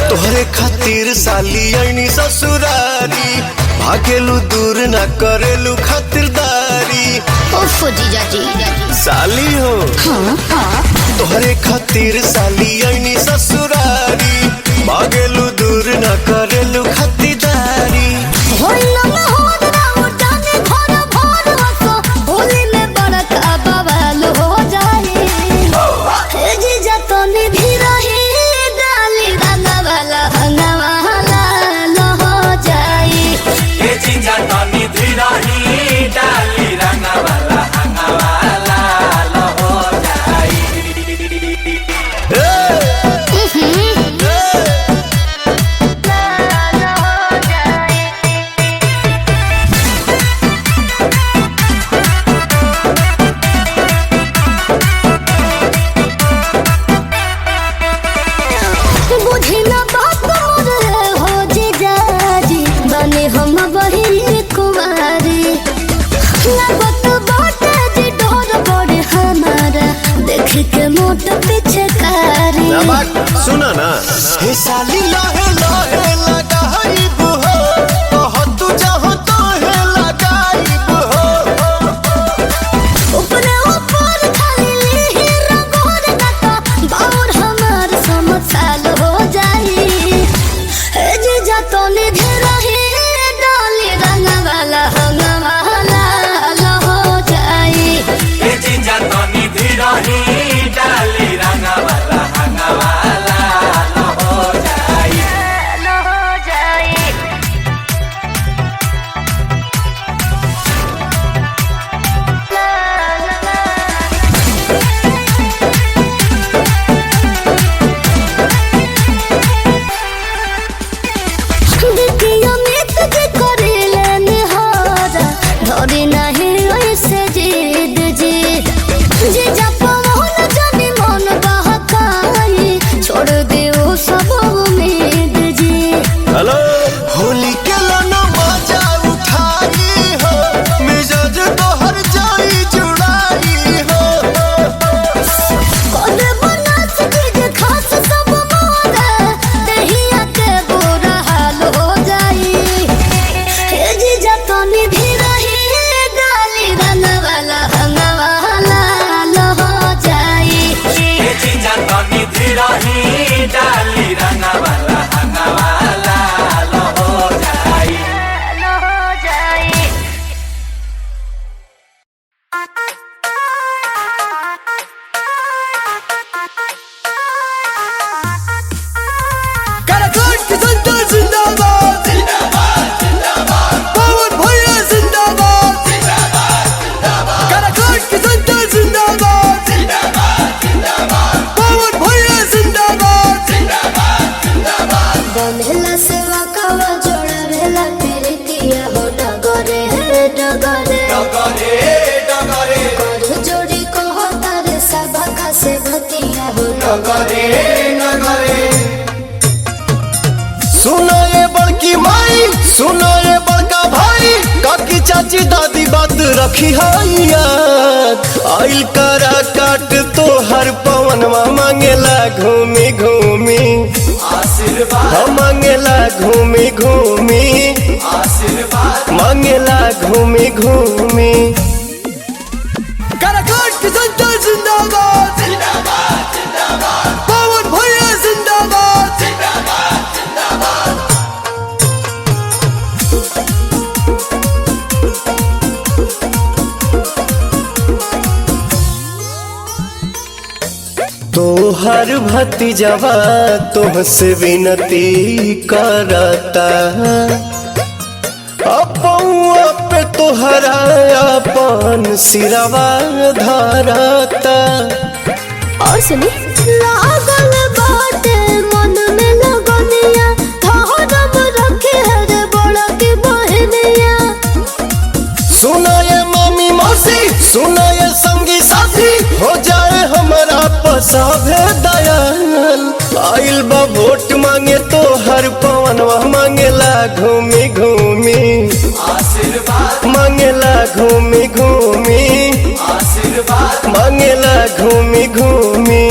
तोहरे खातिर साली आईनी ससुरारी, भागेलू दूर न करेलू खातिरदारी। ओफो जीजा जी साली हो तोहरे खातिर साली आईनी ससुरारी, भागेलू दूर न करेलू खातिरदारी। सुना ना हे साली लाहे लाहे लगाइब हो, बहुत जहाँ तो है लगाइब हो। ऊपर ऊपर खाली ही रंगोर नका बाउर हमार समझ साल हो जाई। हे जीजा तो निधे रही डाली रंग वाला हो जाई। हे जीजा तो निधे रही डाली रंग वाला होली के लाना मजा उठाई हो, मिजाज तोहर जाई जुड़ाई हो। कोने बना सकीज खास सब मोरा दहिया के बुरा हाल हो जाई। हे जीजा तो निधि रही डाली रंग वाला हो जाई। हे जीजा तो निधि रही डाली रंग वाला सुनो ये बड़की माई, सुनो ये बड़का भाई, काकी चाची दादी बात रखी है याद। आइल करा काट तो हर पवनवा मांगेला घूमी घूमी आशीर्वाद, मांगेला घूमी घूमी आशीर्वाद, मांगेला घूमी घूमी। कराकाट की जनता जिंदाबाद जिंदाबाद जिंदाबाद, पवन भैया जिंदाबाद जिंदाबाद जिंदाबाद। तोहर भतीजवा तुमसे विनती करता, अपौआ पे तोहरा अपन सिरवा धरता। और सुनी लागल बाटे मन में लगनिया, धरम रखे रे बड़ा की बहनिया। सुना ये मामी मौसी, सुना ये संगी साथी, हो जाए हमारा पसाभे दयाल। आइल बा वोट मांगे तो हर पवनवा मांगेला घूमी घूमी आशीर्वाद, मांगेला घूमी घूमी आशीर्वाद, मांगेला घूमी घूमी।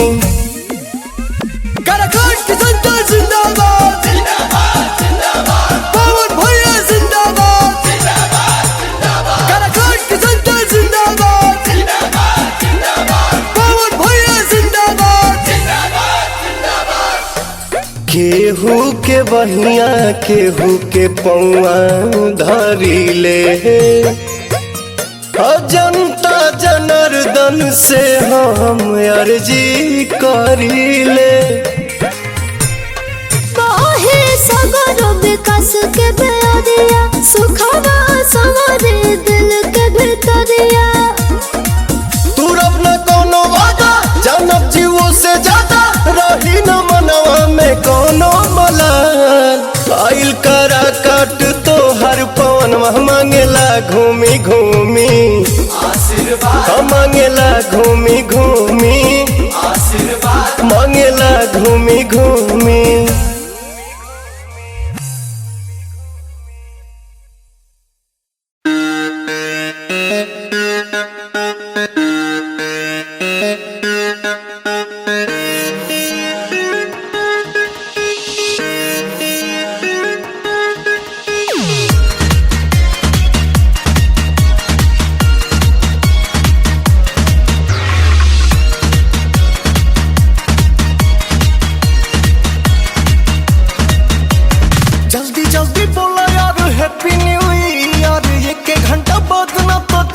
केहू के बहिया केहू के पौआ धरी ले जनता जनार्दन से हम अर्जी करी ले। सगर विकास के बेरिया सुखवा सवारे दिल के भीतरिया तू रब न कोनो वादा जानब जीवो से ज्यादा रही न मनवा में कोनो मलाल आइल करा काट तो हर पवन मांगेला घूमी घूमी आशीर्वाद मांगेला घूमी घूमी आशीर्वाद मांगेला घूमी घूमी।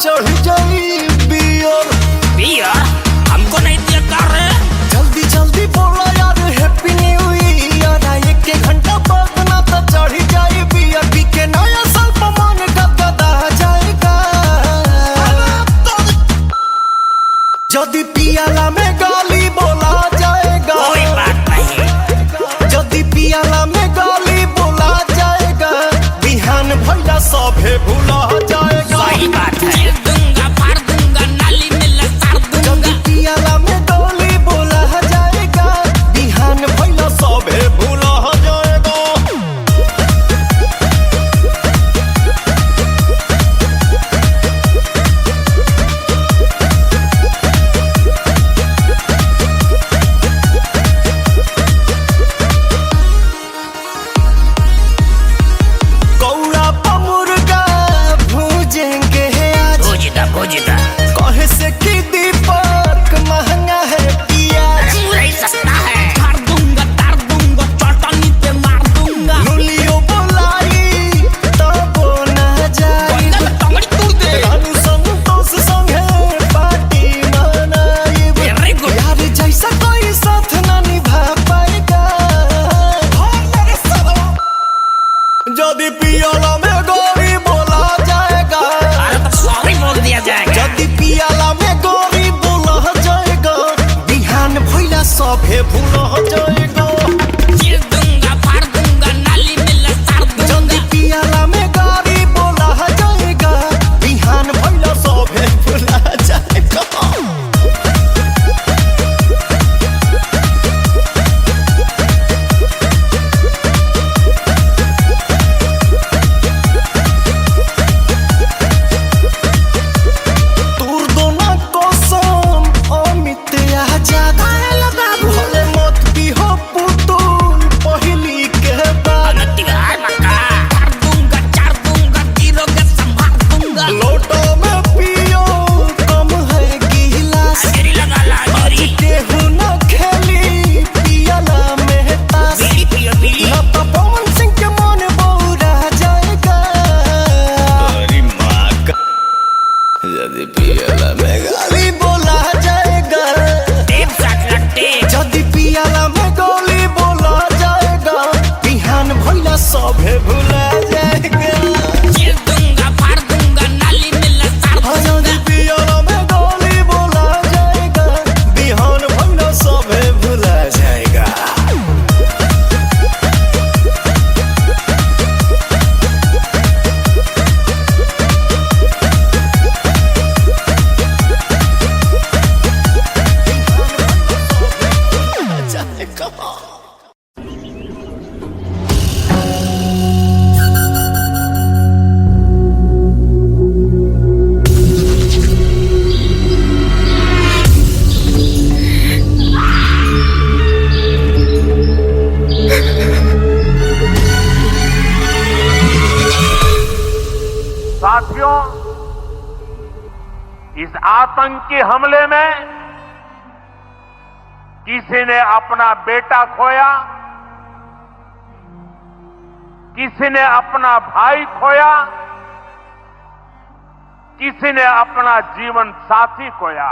चढ़ जाई बियर बियर हमको नहीं दिया कर जल्दी जल्दी बोला यार हैप्पी न्यू ईयर एक के घंटा बाद ना तो चढ़ जाई बियर पी के नया साल पमान गदगदा जाएगा जदी पियाला में गाली बोला जाएगा कोई बात नहीं जदी पियाला में गाली बोला जाएगा बिहान भैया सभे भूला जाएगा। सही बात है दूंगा फाड़ दूंगा नाली में लसार दूंगा पियाला में डोली बोला जाएगा बिहान भैया सभे भूला जाएगा। कौड़ा पमुर्गा भूजेंगे आज भोजदा कहे से कि दीपक महंगा है पियाज पूरा ही सस्ता है फाड़ दूंगा तार दूंगा चटनी पे मार दूंगा लुलियो बोलाई तब ना जाई बंदा में टंगड़ी तोड़ दे रानू संतोष संगे पार्टी मनाई वेरी गुड यार जैसा कोई साथ ना निभा पाएगा जदी पियाला में गोरी बोला जाएगा अरे तो सॉरी बोल दिया जाएगा जदी पियाला में गोरी बोला जाएगा बिहान भैया सभे भूला जाएगा। चीर दूंगा फाड़ दूंगा नाली में लसार दूंगा जदी पियाला में गोरी बोला जाएगा बिहान भैया सभे भूला जाएगा। तूर दोना कसम अमित आजाद भले मत भी हो पुतुल पहली के बाद नतिहार मक्का फाड़ दूंगा चार दूंगा गिरोगे संभाल दूंगा लोटो में पियो कम है गिलास अंजरी लगा ला अंजरी केहू न खेली पियाला में तास बीड़ी पियो बीड़ी न तो पवन सिंह के मन बौरा जाएगा। अरे माँ का यदि पियाला में गाली बोला जाएगा टेप साथ लट्टे जदि पियाला में गोली बोला जाएगा बिहान भैया सभे भूला जाएगा। चीर दूंगा फाड़ दूंगा नाली में लसार हाँ, दूंगा जदि पियाला में गोली बोला जाएगा बिहान भैया सभे भूला जाएगा। साथियों, इस आतंकी हमले में किसी ने अपना बेटा खोया, किसी ने अपना भाई खोया, किसी ने अपना जीवन साथी खोया।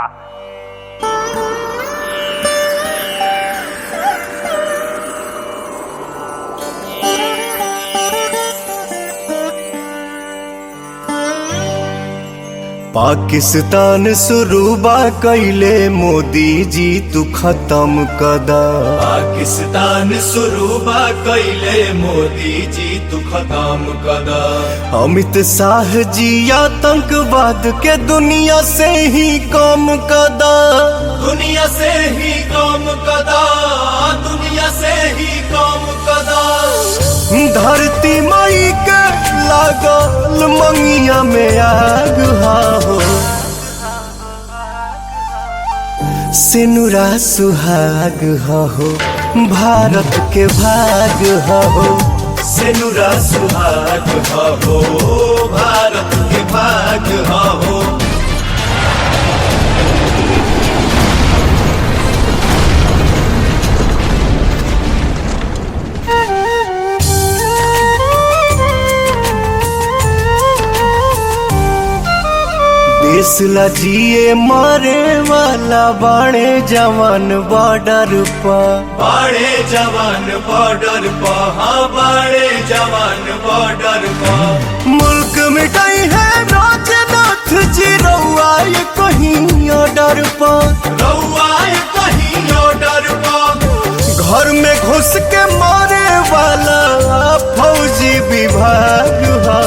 पाकिस्तान शुरूबा कैले मोदी जी तू खत्म कदा। पाकिस्तान शुरूबा कैले मोदी जी तू खत्म कदा। अमित शाह जी आतंकवाद के दुनिया से ही कम कदा। दुनिया से ही कम कदा, दुनिया से ही कम कदा। धरती माई के लागल मंगिया में आग हो, सिनुरा सुहाग हो, भारत के भाग हो। सिनुरा सुहाग हो, भारत के भाग हो। देश ला जिए मारे वाला बाणे जवान बॉर्डर पर। बाड़े जवान बॉर्डर पर, हाँ बाड़े जवान बॉर्डर पर। मुल्क मिटाई है राजनाथ जी रउआ ये कहीं ऑर्डर पर। रउआ कहीं ऑर्डर पर। घर में घुस के मारे वाला फौजी विभाग हो,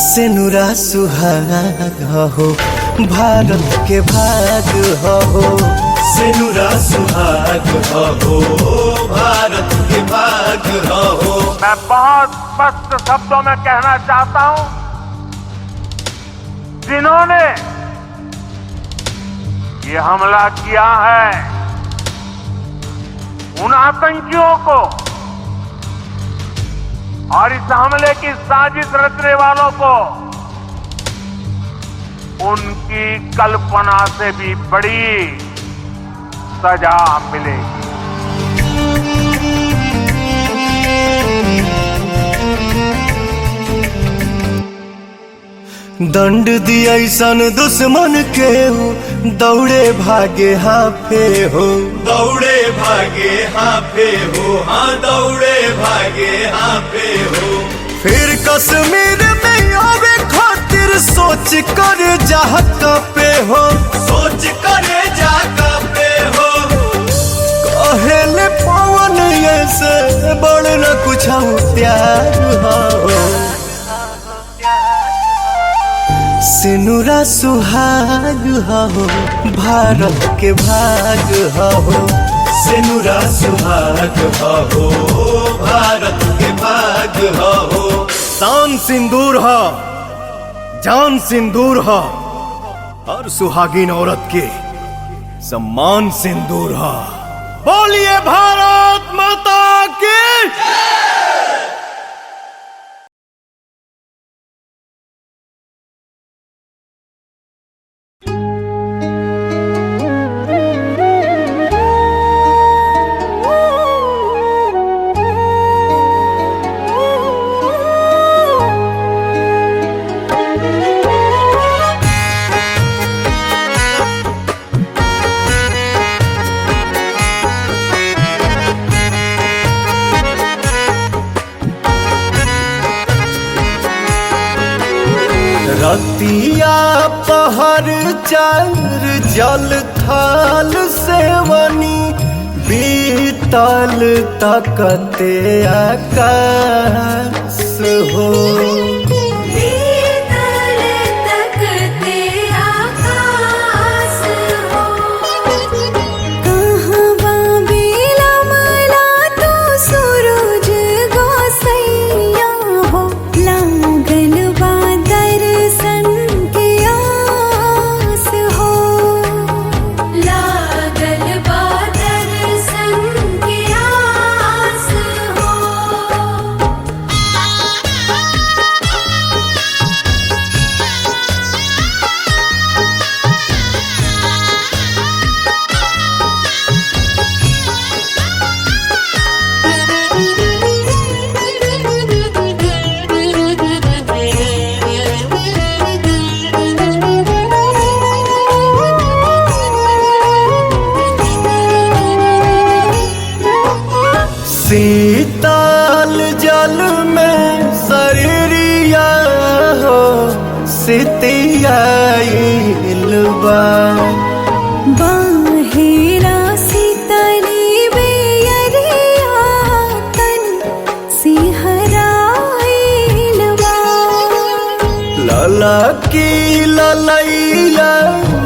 सिनुरा सुहाग हो, भारत के भाग हो। सिनुरा सुहाग हो, भारत के भाग हो। मैं बहुत स्पष्ट शब्दों में कहना चाहता हूं, जिन्होंने ये हमला किया है, उन आतंकियों को और इस हमले की साजिश रचने वालों को उनकी कल्पना से भी बड़ी सजा मिलेगी। दंड दिया सन दुश्मन के हो, दौड़े भागे हाफे हो। दौड़े भागे हाफे हो, हाँ दौड़े भागे हाफे हो। फिर कश्मीर में आवे खातिर सोच कर जाका पे हो। सोच करे जाका पे हो। कहेले पवन ये से बड़ न कुछ प्यार हो, सिनुरा सुहाग हो, भारत के भाग हो। सिनुरा सुहाग हो, भारत के भाग हो। शान सिंदूर हो, जान सिंदूर हो, और सुहागिन औरत के सम्मान सिंदूर हो। बोलिए भारत माता की। रतिया पहर चार जल थाल सेवनी, बीतल तकते आकाश हो। शीतल जल में शरीरिया हो सितियाइल बा बाहेरा शीतली बेअरिया तन सिहराइल बा ललकी ललैया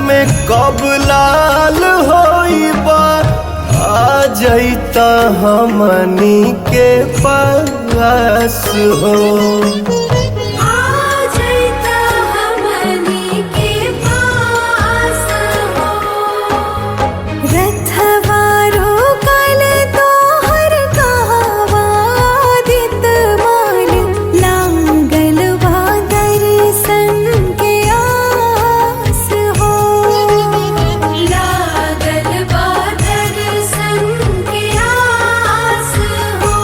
में कब लाल होइबा आ जैता हमनी के पास हो रथवारो कल तोहर कहवा दित माल लागल बा दर्शन के आस हो लागल बा दर्शन के आस हो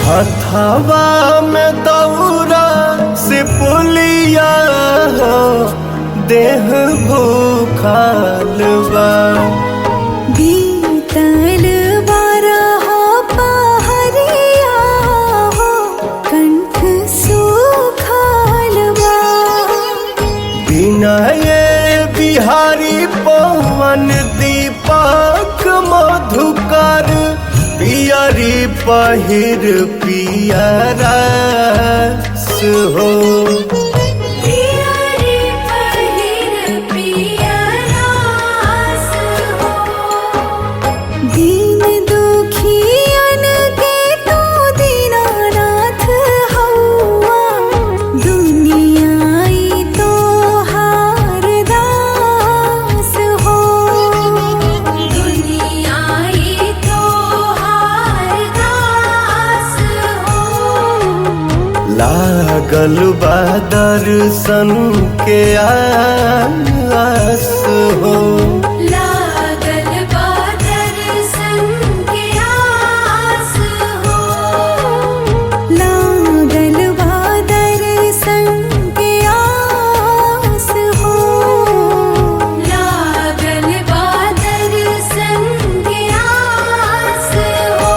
हथवा में दौरा से पुलिया हो देह भूखाल बा बीतल बारह पहरिया हो कंठ सुखाल बा बिना ये बिहारी पवन दीपक मधुकर पियरी पहिर पियरस हो पियरी पहिर पियरास हो दीन दुखियन के तू दीनानाथ हौआ दुनियाई तोहार दास हो दुनियाई तोहार दास हो लागल बा दर्शन के आस हो लागल बा दर्शन के आस हो लागल बा दर्शन के आस हो लागल बा दर्शन के आस हो।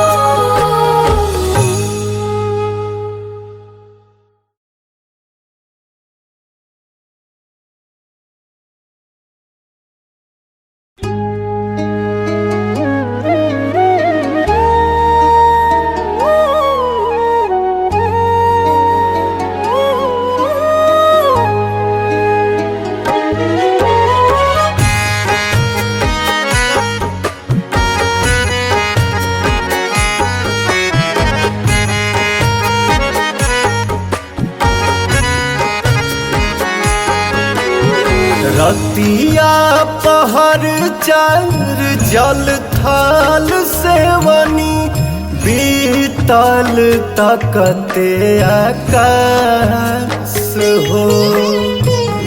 रतिया पहर चार जल थाल सेवनी बीतल तकते आकाश हो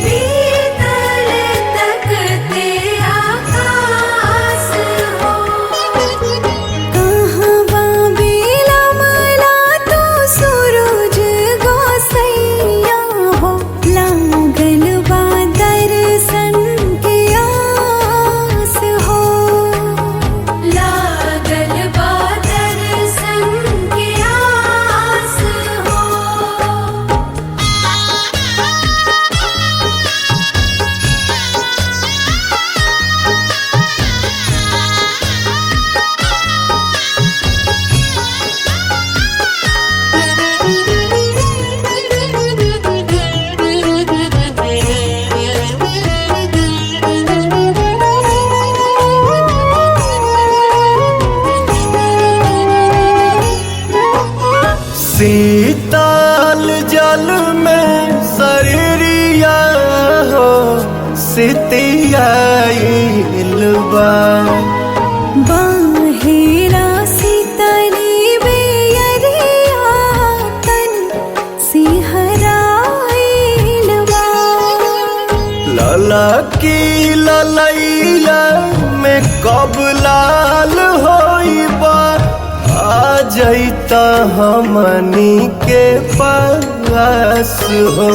बीतल तकते आकाश हो कहवा बिलमला तो सूरज गोसैया हो लागल बा दर्शन के आस हो लागल बा दर्शन के आस हो। शीतल जल में शरीरिया हो सितियाइल बा बाहेरा शीतली बेअरिया जैता हमनी के पास हो।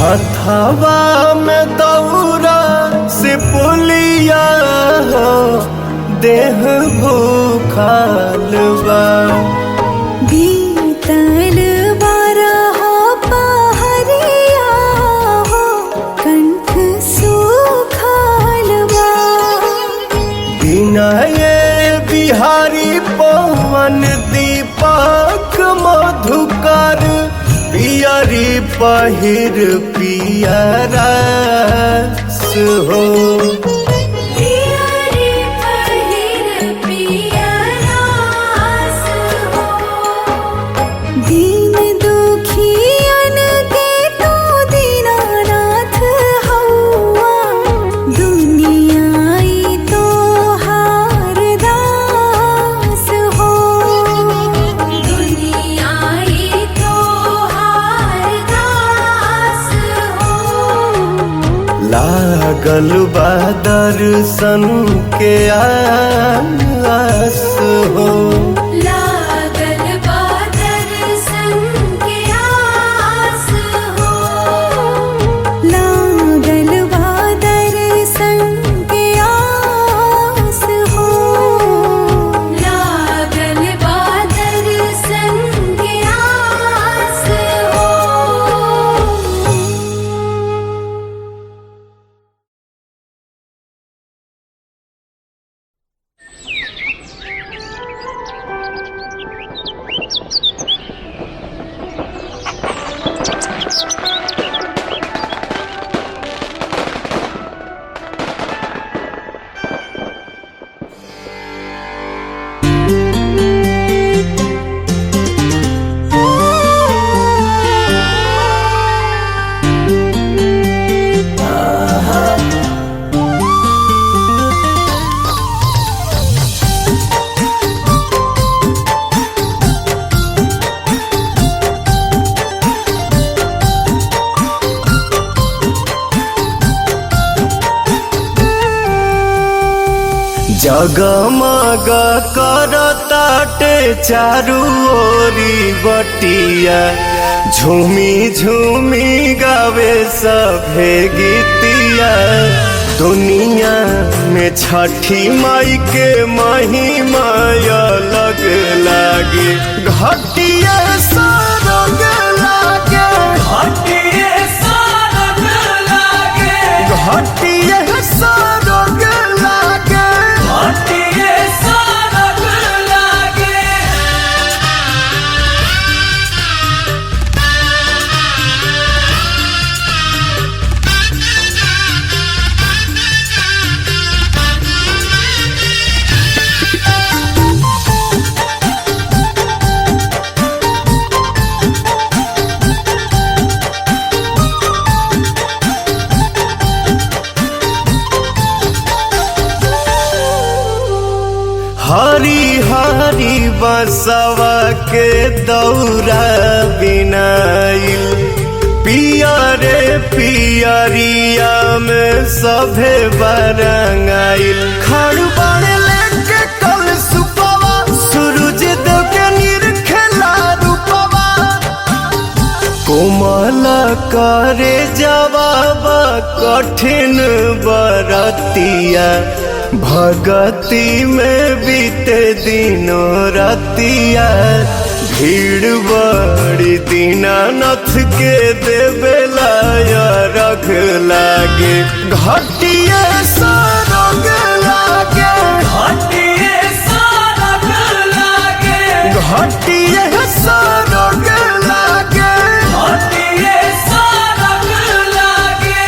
हथवा में दौरा से पुलिया हो, देह भूखाल बा। बीतल बारह पहरिया हो, कंठ सूखल बा। बिना ये बिहारी पवन दीपक मधुकर पियरी पहिर पियरस हो। पियरी पहिर पियरस हो। दीन दुखियन के तू दीनानाथ हौआ, दुनियाई तो हार दास हो। दुनियाई तो लागल बा दर्शन के आस हो। लागल बा दर्शन के आस हो। लागल बा दर्शन के आस हो। लागल बा दर्शन के आस हो। जगमग करताटे चारू ओरी बटिया, झूमी झूमी गावे सभे गीतिया। दुनिया में छठी माई के महिमा अलग लागे, घटिया सरग लागे। घटिया सरग लागे। घटिया सरग लागे। घटिया सरग लागे। हरी हरी बसवा के दौरा बिनाइल, पियरे पियरिया में सभे बरंगाइल। खड़बड़ लेके कल सुपवा, सूरज देव के निरखेला रूपवा। कोमल करे जवाब कठिन बरतिया, भगती में बीते दिनों रतिया। भीड़ बड़ी दीनानाथ के देवेला या रख लागे घटिया सरग लागे घटिए सरग लागे घटिया सरग लागे घटिए सरग लागे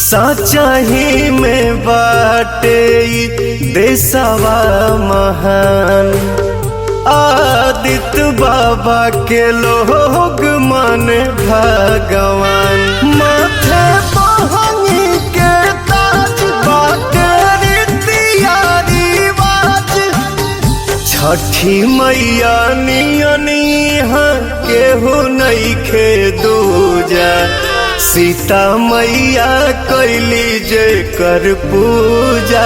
सच्चाई में बाटे देशवा महान आदित्य बाबा के लोग मन भगवान माथे पहनी के ताज बाटे रीतिया रिवाज छठी मैया नियनी केहू नइखे दूजा सीता मैया कैली जे कर पूजा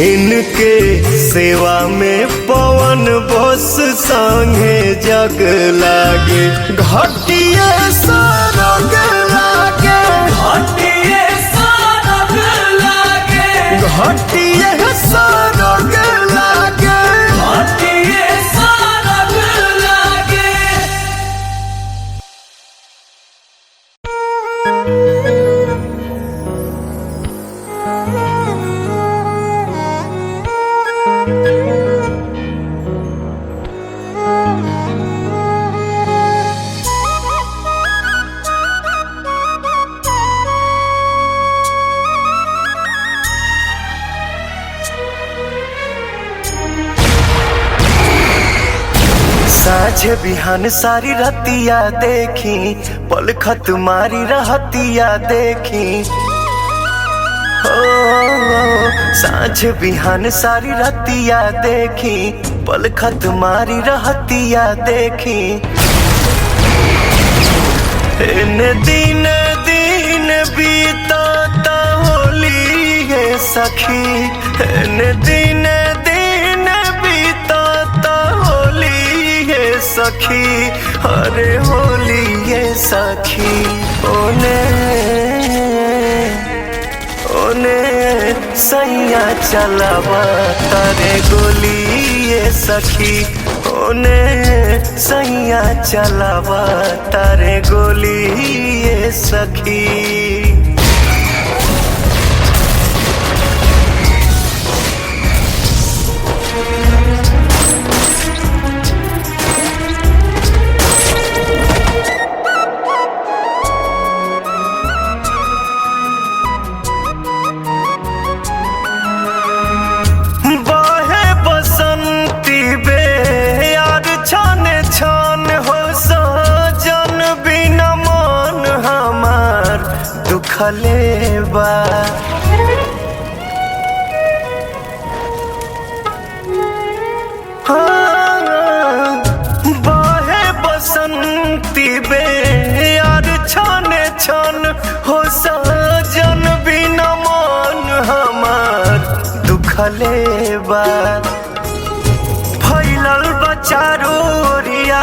इनके सेवा में पवन बस संगे जग लागे घटिया सरग लागे घटिए सरग लागे घटिया सरग लागे घटिए सरग लागे साझे बिहान सारी रतिया देखी पलखत मारी रहतिया देखी हो साझ बिहान सारी रतिया देखी पलखत मारी रहतिया देखी दिन दिन बीतता होली है सखी दिन दिन बीतता होली है सखी अरे होली है सखी ओने ओने सैया चलावा तारे गोली ये सखी ओने सैया चलावा तारे गोली ये सखी खलेबा बाहे बसंती बे यार छाने छान हो सजन बिना मन हमार दुखलेबा फैलल बचारो रिया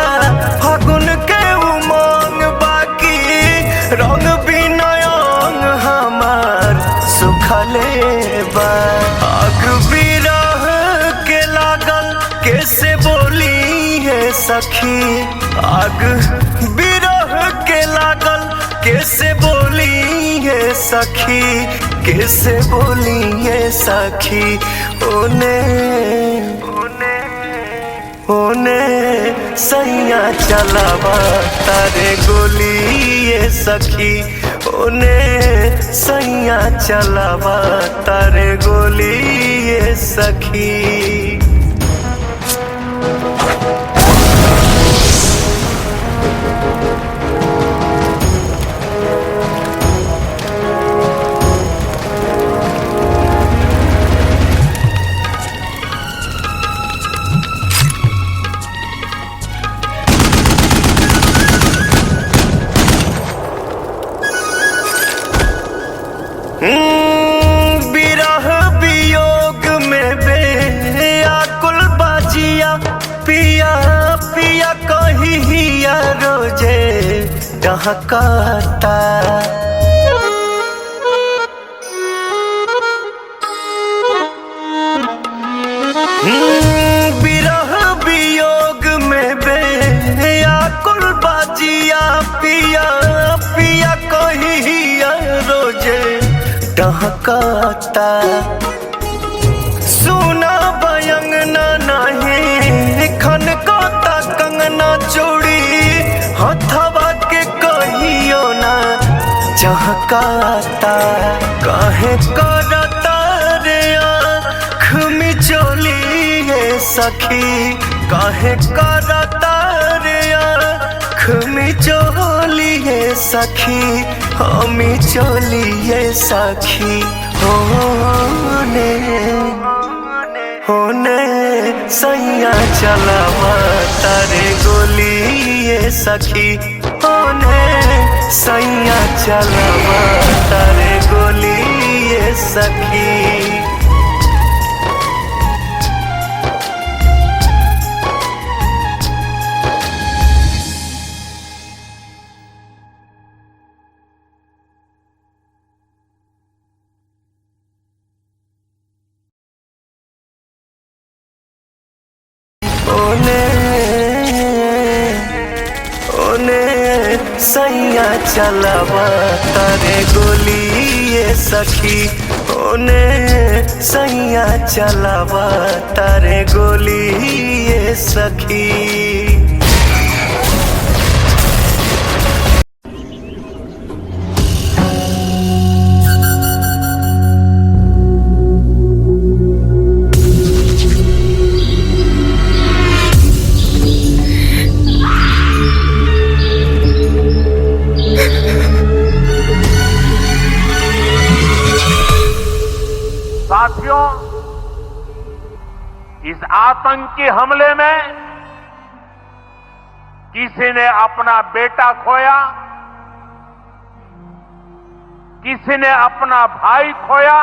फागुन के उमंग बाकी रंग बिना सुखलेबा आग बिरह के लागल कैसे बोली है सखी आग बिरह के लागल कैसे बोली है सखी कैसे बोली है सखी ओने ओने ओने सैया चलावा तारे गोली ये सखी ओने सैया चलावा तारे गोली ये सखी हिया रोजे डहकाता। विरह वियोग में बेयाकुल बाजिया पिया पिया कहिया रोजे डहकाता। सुना बयंगना नहीं खनकाता कंगना चूड़ी हथवा के कहियो ना चहकाता। काहे करता रे आँख मिचोली है सखी, काहे करता रे आँख मिचोली है सखी, हमी चोली है सखी। होने सैया चलावा तारे गोली ये सखी, होने सैया चलावा तारे गोली ये सखी। सैया चलावा तारे गोली ये सखी, ओने सैया चलावा तारे गोली ये सखी। साथियों, इस आतंकी हमले में किसी ने अपना बेटा खोया, किसी ने अपना भाई खोया,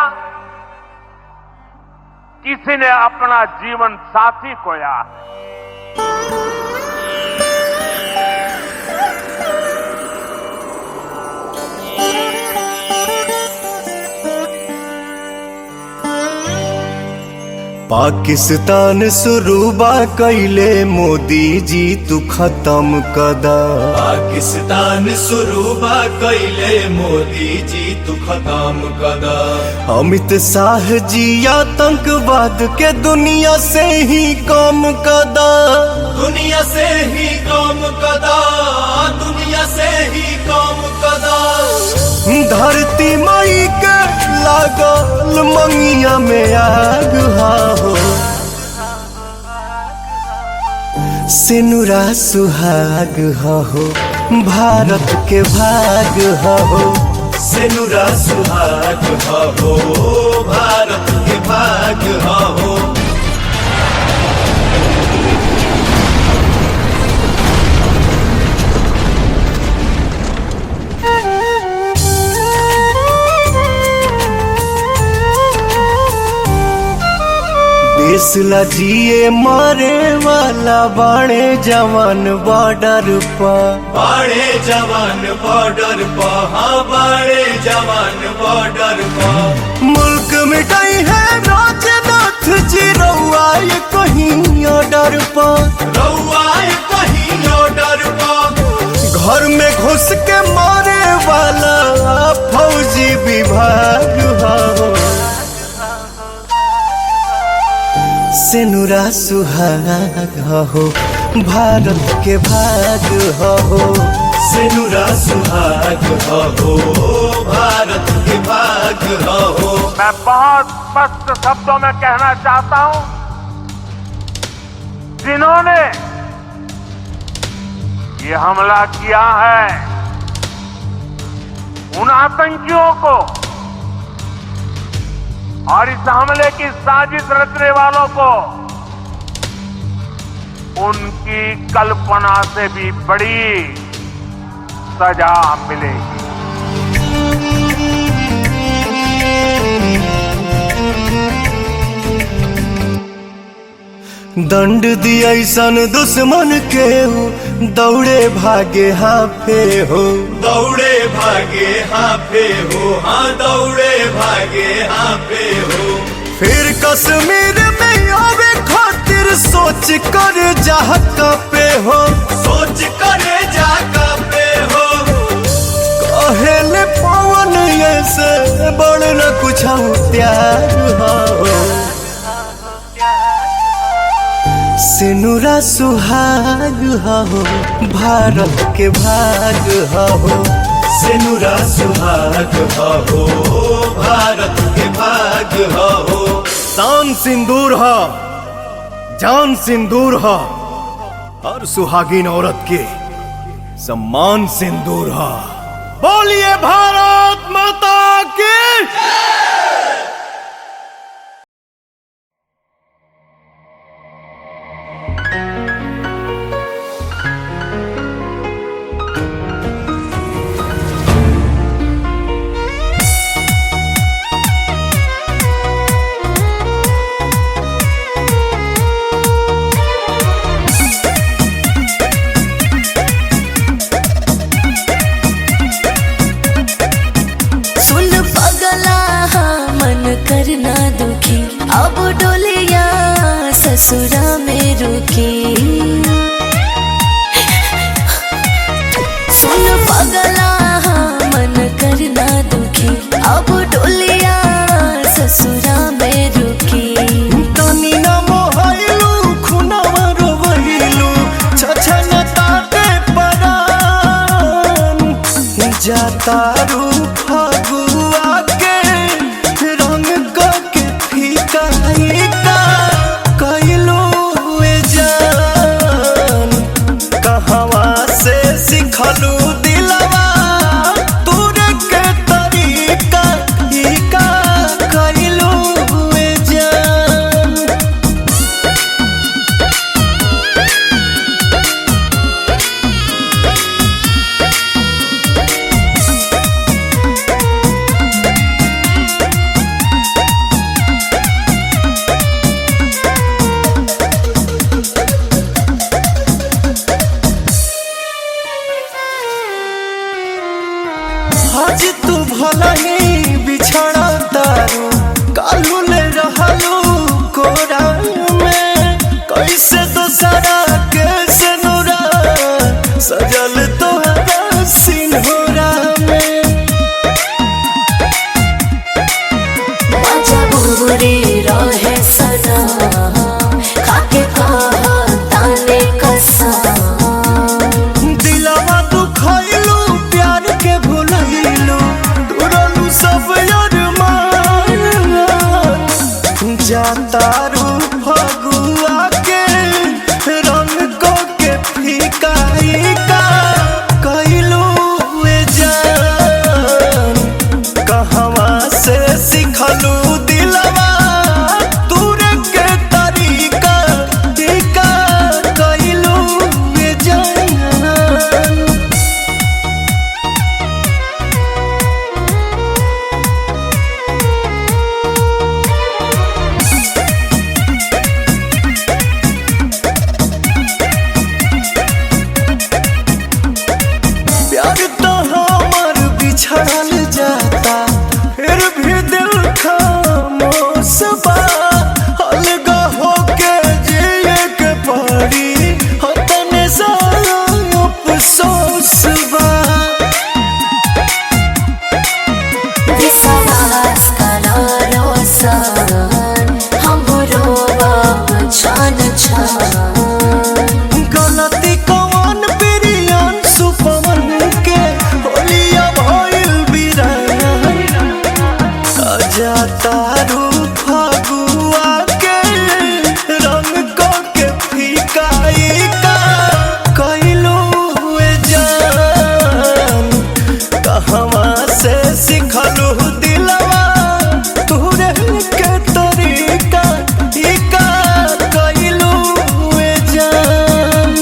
किसी ने अपना जीवन साथी खोया। पाकिस्तान शुरूबा कैले मोदी जी तू खत्म कदा। पाकिस्तान शुरूबा कैले मोदी जी तू खत्म कदा। अमित शाह जी आतंकवाद के दुनिया से ही कम कदा। दुनिया से ही कम कदा, दुनिया से ही कम कदा। धरती मई के लागल मंगिया में आग हो, सिनुरा सुहाग हो, भारत के भाग हो। सिनुरा सुहाग हो, भारत के भाग हो। देश ला जिए मारे वाला बाणे जवान बॉर्डर पर। बाड़े जवान बॉर्डर पर, हाँ बाड़े जवान बॉर्डर पर। मुल्क मिटाई है राजनाथ जी रउआ ये कहीं ऑर्डर पर। रउआ कहीं ऑर्डर पर। घर में घुस के मारे वाला फौजी विभाग हो, सिनुरा सुहाग हो, भारत के भाग हो। सिनुरा सुहाग हो, भारत के भाग हो। मैं बहुत स्पष्ट शब्दों में कहना चाहता हूं, जिन्होंने ये हमला किया है उन आतंकियों को और इस हमले की साजिश रचने वालों को उनकी कल्पना से भी बड़ी सजा मिलेगी। दंड दिया सन दुश्मन के हो दौड़े भागे हाफे हो दौड़े भागे हाफे हो हाँ दौड़े भागे हाफे हो फिर कश्मीर में आवे खातिर सोच कर जहाँ पे हो सोच करे जाका पे हो कहेले पवन ऐसे बड़ न कुछ प्यार हो सिनुरा सुहाग हो भारत के भाग हो सिनुरा सुहाग हो भारत के भाग हो शान सिंदूर हो जान सिंदूर हो और सुहागिन औरत के सम्मान सिंदूर हो। बोलिए भारत माता की। करना दुखी अब डोलिया ससुरा में रुकी सुन पगला मन करना दुखी अब डोलिया ससुरा में रुकी तनी न मोहलू खुनावा रोवहिलू छछन ताते परान जाता रू फगुआ के रंग के फीका कैलो हुए जान कहवा से सिखलू दिलवा तूरे के तरीका कैलो हुए जान। आज तू भला ही बिछड़ा तारू कालू ले रहलू कोरा में कैसे दूसरा कैसे नूरा सजल तोहरा सिन्होरा में बाजा बुरे रहे सदा खाके कहा ताने कसा दिलवा दुखैलू प्यार के भुलैलू तुरलू सब अरमान जातारू फगुआ के रंग को के फीका कैलू हुए जान कहवा से सिखलू दिलवा तूरे के तरीका कैलू हुए जान। प्यार तो हमार बिछड़ल जाता फिर भी दिल खामोश बा अलगा होके जिए के पड़ी तने सारा अफसोस बा। विश्वास करा रोशन हमरो छान छान गलती कौन बिरियान सुपवन के होलिया भइल बिरान जातारू फगुआ के रंग को के फीका कैलू हुए जान कहवा से सिखलू दिलवा तूरे के तरीका कैलू हुए जान।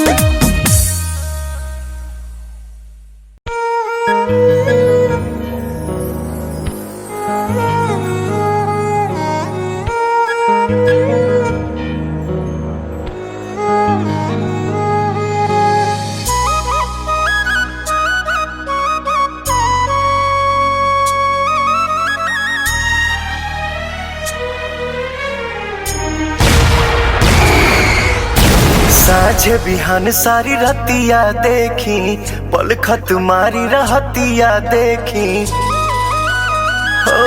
साझे बिहान सारी रतिया देखी पलखत मारी रहतिया देखी ओ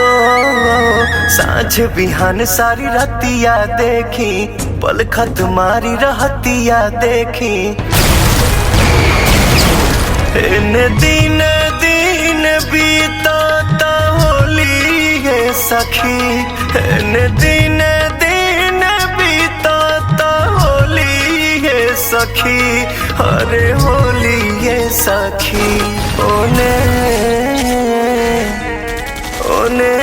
साझे बिहान सारी रतिया देखी पलखत मारी रहतिया देखी एने दिन दिन बीतता होली है सखी एने दिन दिन बीतता होली है सखी अरे होली है सखी ओने ओने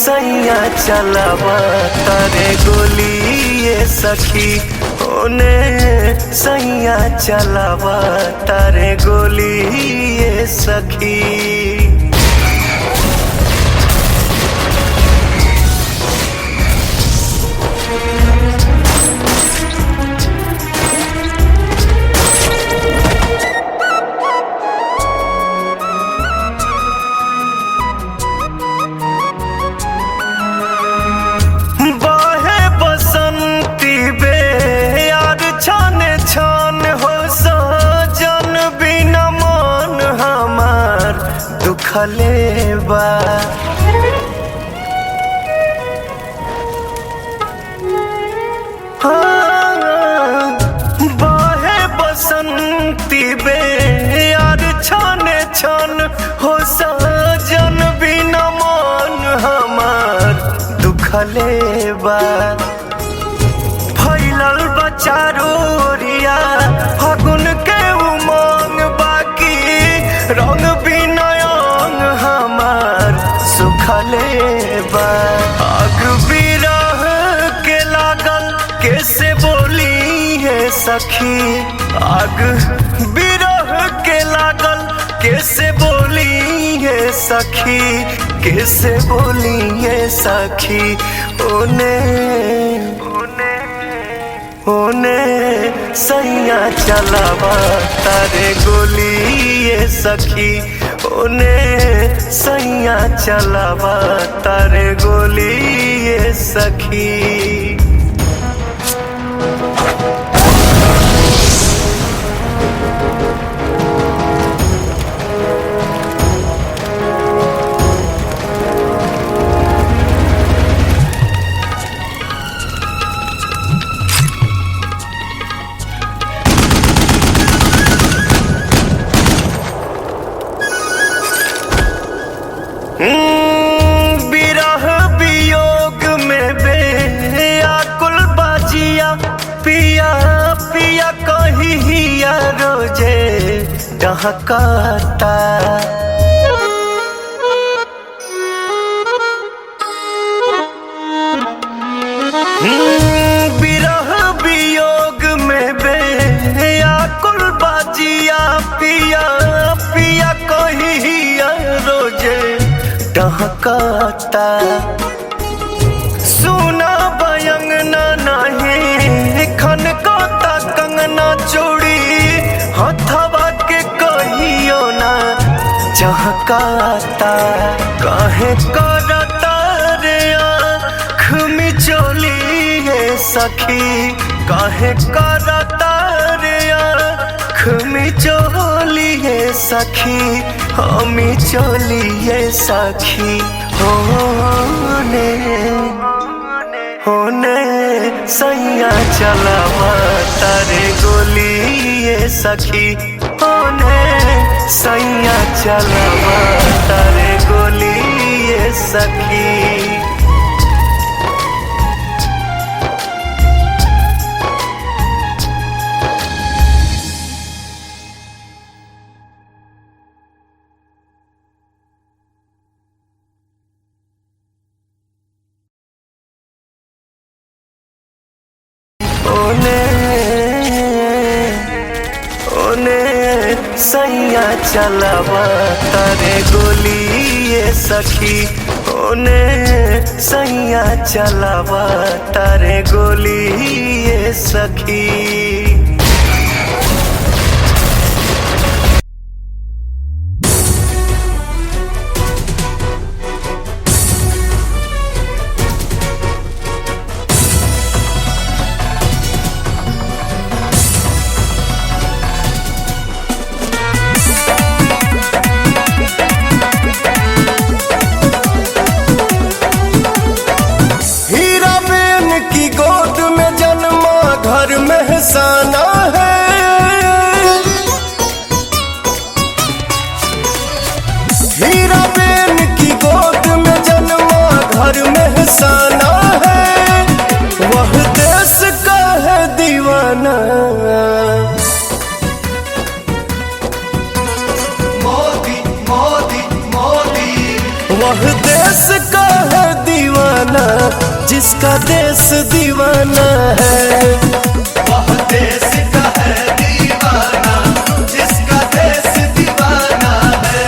सैया चलावा तारे गोली ये सखी ओने सैया चलावा तारे गोली ये सखी छान हो सजन बिना मन हमार दुखले बा बहे बसंती बे यार छाने छान हो सजन बिना मन हमार दुखले बा फैलल बचारो फागुन के उमंग बाकी रंग बिनयंग हमार सुखले बा आग बिरह के लागल कैसे बोली है सखी आग बिरह के लागल कैसे बोली है सखी कैसे बोली है सखी ओने ओने सैया चलावा तारे गोली ये सखी ओने सैया चलावा तारे गोली ये सखी बिरह वियोग में बेआकुल बाजिया पिया पिया कहिया रोजे डहकाता बिरह वियोग में बेआकुल बाजिया पिया पिया कहिया रोजे डहकाता सुना बयंगना नहीं खनकाता कंगना चूड़ी हथवा के कहियो ना चहकाता काहे करता रे आँख मिचोली है सखी काहे करता रे आँख मिचोली है सखी हमी चोली है सखी होने सैया चलावा तारे गोली ये सखी होने सैया चलावा तारे गोली ये सखी सैया चलावा तारे गोली ये सखी ओने सैया चलावा तारे गोली ये सखी दीवाना जिसका देश दीवाना है। वह देश का है दीवाना जिसका देश दीवाना है।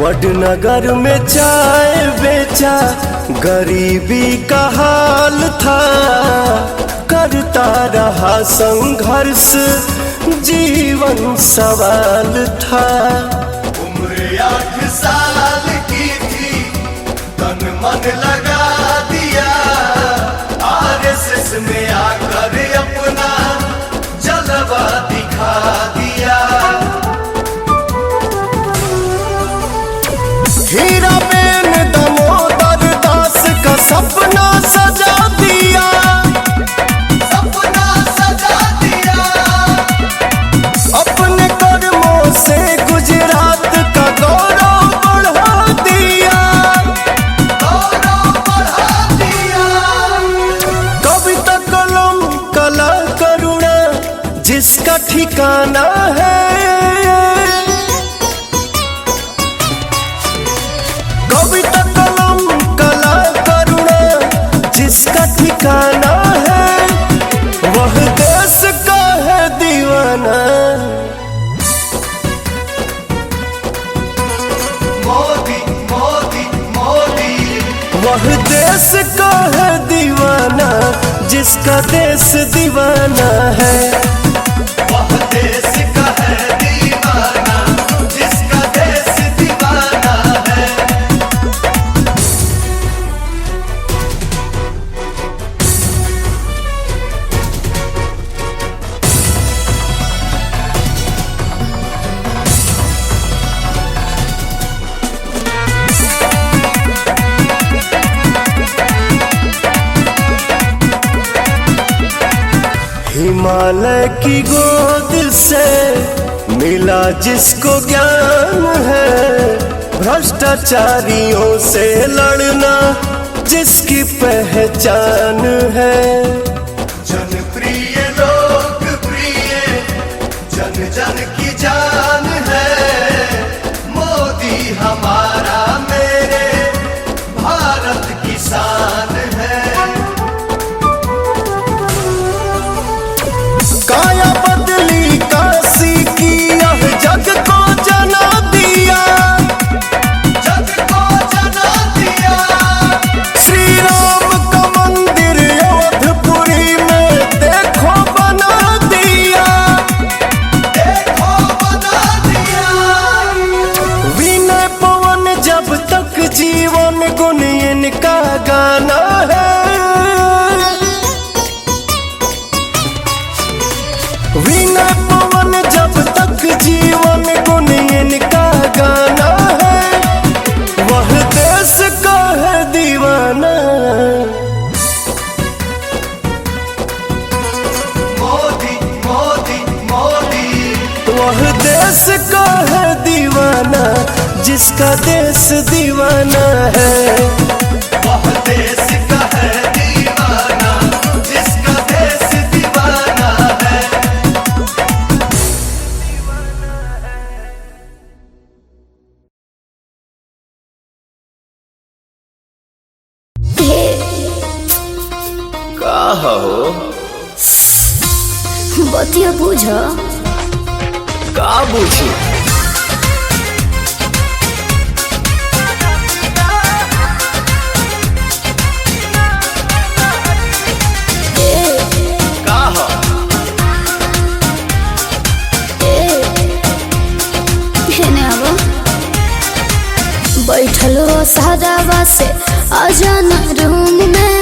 वडनगर में चाय बेचा गरीबी का हाल था, करता रहा संघर्ष जीवन सवाल था। उम्र 8 साल की थी तन मन लगा दिया, RSS में आकर अपना जलवा दिखा दिया। हीरा बेन दामोदर दास का सपना सजा दिया, सपना सजा दिया। अपने कर्मों से गुजरात का गौरव बढ़ा दिया, गौरव बढ़ा दिया। कविता कलम कला करुणा जिसका ठिकाना है। कविता कलम कला करुणा जिसका ठिकाना है, वह देश का है दीवाना। मोदी मोदी मोदी। वह देश का है दीवाना जिसका देश दीवाना है। वह देश का है दीवाना जिसका देश दीवाना है। हिमालय की गोद से मिला जिसको ज्ञान है, भ्रष्टाचारियों से लड़ना जिसकी पहचान है। जनप्रिय लोकप्रिय जन जन की जान है। मोदी हमारा मेरे भारत की शान है। काया बदली काशी की यह जग को जना दिया, जग को जना दिया। श्री राम का मंदिर अयोध्यापुरी में देखो बना दिया, देखो बना दिया। विनय पवन जब तक जीवन गुण इनका गाना है। विनय पवन जब तक जीवन गुण इनका गाना है, वह देश का है दीवाना। मोदी मोदी मोदी। वह देश का है दीवाना जिसका देश दीवाना है। वह देश का है दीवाना जिसका देश दीवाना है। का हो बतिया बुझ का बुझी? का हो बैठलो सादावा से आजाना रूम में,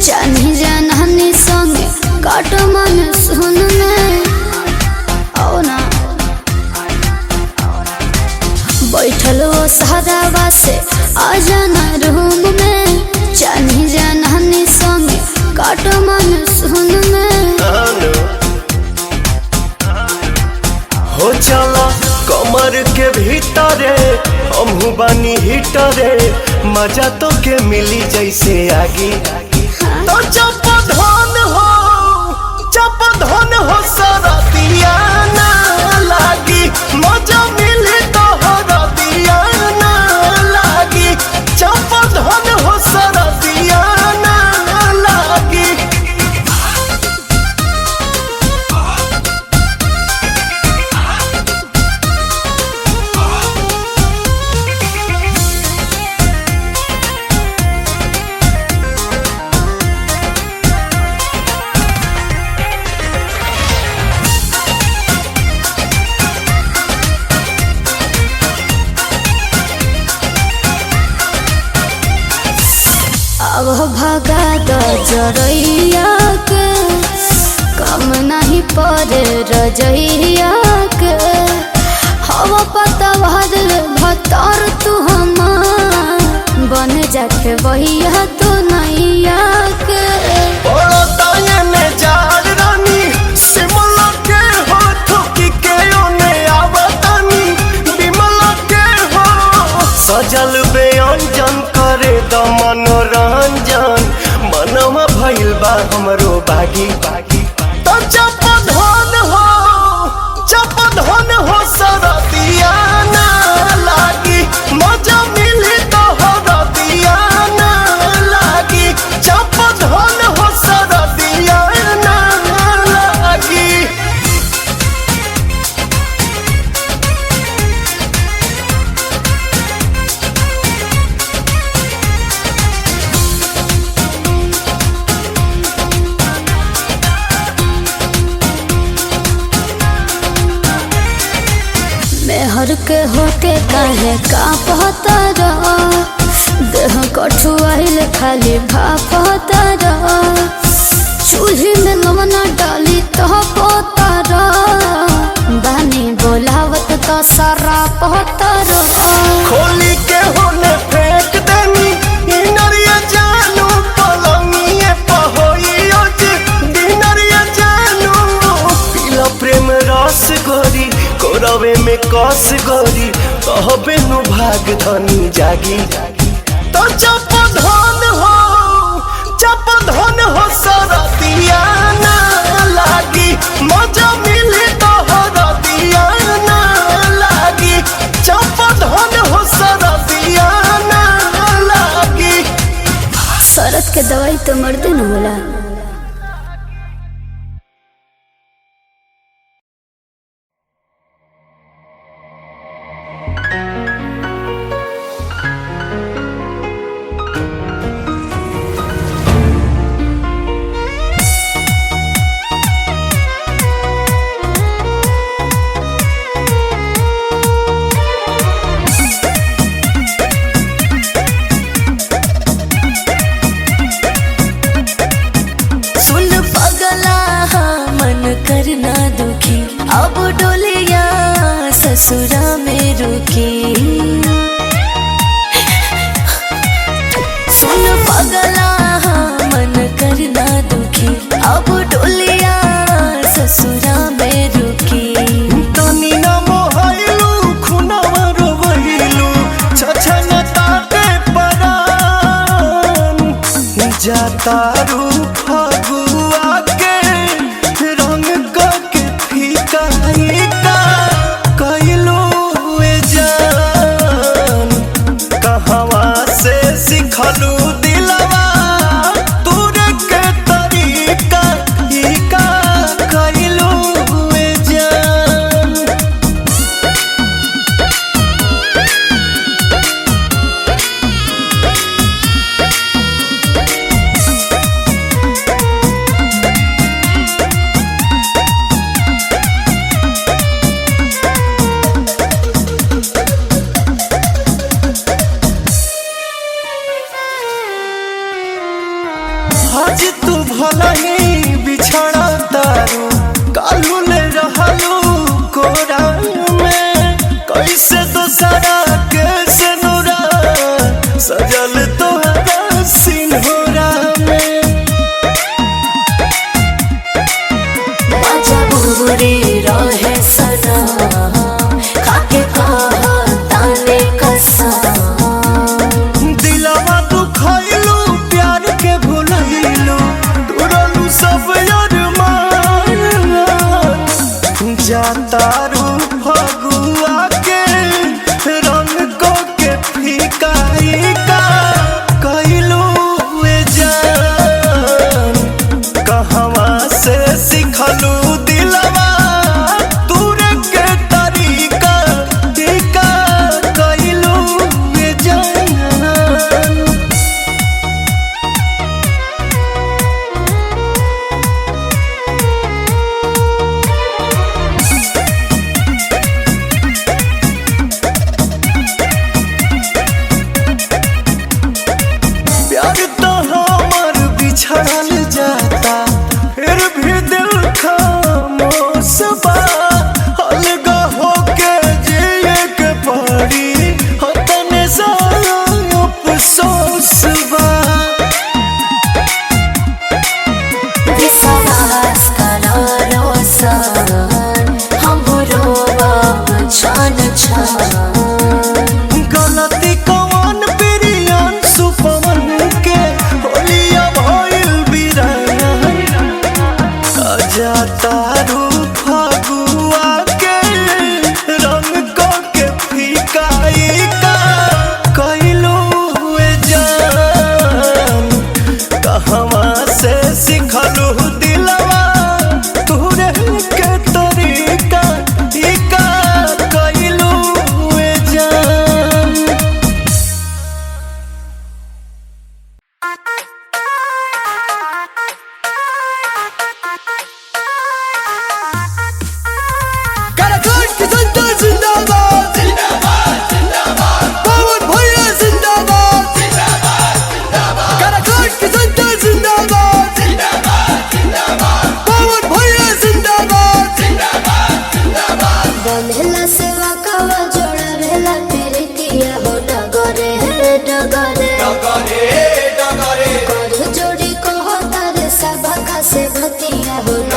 चानी जाननी संगे काट मन सुन में। आओ ना बट मन सुन में हो चला कमर के भीतरे हमहू बानी हिटरे मजा तो के मिली जैसे आगी तो जब धन हो सारा दिया ना लागी मजा मिली तो हरा दिया ना लागी जब धन हो सारा दिया ना लागी अब भगा दो जरैया के कम नहीं पड़े रजैया के हवा पता भतर तू हमार बन जाके बहिया तू नैया के सजल व्यंजन करे द मनोरंजन मनवा भइल बा हमरो बागी तो जप धन हो सरदिया ना लागी मजा मिली तो हरदिया ना लागी जप धन हो सरदिया ना लागी मेहर के होके काहे का पता रहा देह कठुआइल खाली भापता रहा चूल्ही में लवना डाली तो पोता रहा बानी बोलावत तो सारा पता रहा खोली के होने फेंक देनी इनरिया जानू पलंगिए पहोइयो जी दिनरिया जानू पीला प्रेम रस गोरी कोरवे में कस गोरी कहबे नु भाग धनी जागी तो जप धन हो सरदिया ना लागी मजा मिली तो हरदिया ना लागी जप धन हो सरदिया ना लागी शरत के दवाई तो मर्दे न होला। करना दुखी अब डोलिया ससुरा में रुकी सुन पगला मन करना दुखी अब डोलिया ससुरा में रुकी तनी न मोहलू खुनवा रोवहिलू छछन ताते परान जातारू फगुआ के रंग के फीका कइलो ए जान कहवा से सिखलू दिलवा तोरे के तरीका कइलो ए जान आज तू भला ही बिछड़ा तारू कालू ले रहलू कोरा में कैसे तो सारा कैसे नूरा सजल तोहरा सिंहोरा में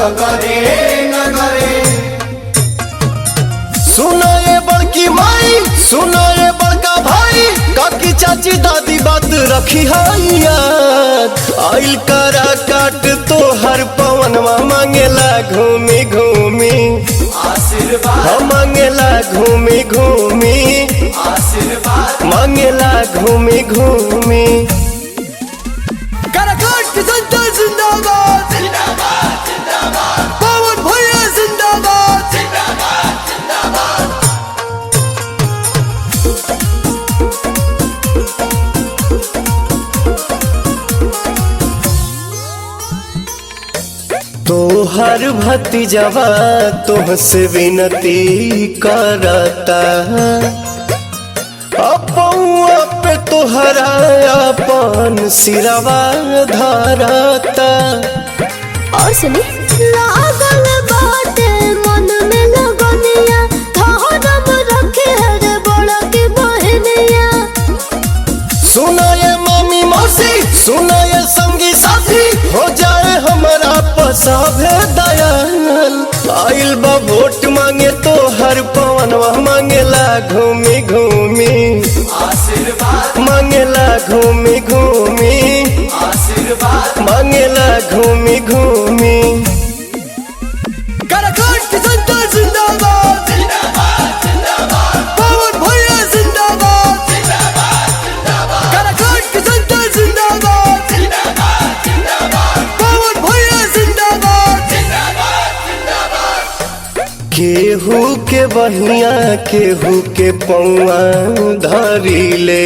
नगरे नगरे। सुनो ये बड़की माई, सुनो ये बड़का भाई, काकी चाची दादी बात रखी है याद। आइल करा काट तो हर पवनवा मांगेला घूमी घूमी आशीर्वाद मांगेला घूमी घूमी आशीर्वाद मांगेला घूमी घूमी। काराकाट की जनता जिंदाबाद जिंदाबाद जिंदाबाद। पवन भैया जिंदाबाद जिंदाबाद जिंदाबाद। तोहर भतीजवा तुमसे विनती करता, अपौआ पे तोहरा अपन सिरवा धरता। और सुनी लागल बाटे मन में लगनिया, धरम रखे हर बड़ा के बहनिया। सुना ये मामी मौसी, सुना ये संगी साथी, हो जाए हमारा पसाभे दयाल। आइल बा वोट मांगे तो हर पवनवा मांगेला घूमी घूमी आशीर्वाद मांगेला घूमी घूमी आशीर्वाद। मांगेला घूमी घूमी। काराकाट की जनता जिंदाबाद जिंदाबाद जिंदाबाद। पवन भैया जिंदाबाद जिंदाबाद जिंदाबाद। काराकाट की जनता जिंदाबाद जिंदाबाद जिंदाबाद। पवन भैया जिंदाबाद जिंदाबाद जिंदाबाद। केहू के बहिया केहू के पौआ धरी ले,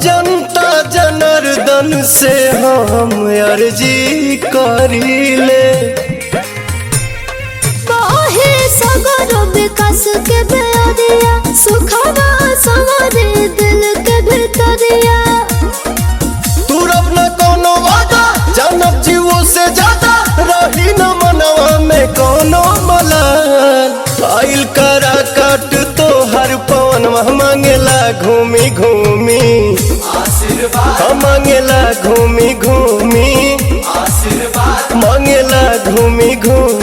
जनता जनार्दन से हम अर्जी करीले। बाहे सगर विकास के बेरिया, सुखवा सवारे दिल के भीतरिया। तू रब न कोनो वादा, जानब जीवो से ज्यादा, रही न मनवा में कोनो मलाल। आइल करा काट तो हर पवनवा मांगेला घूमी घूमी आशीर्वाद मांगेला घूमी घूमी आशीर्वाद। मांगेला घूमी घूमी।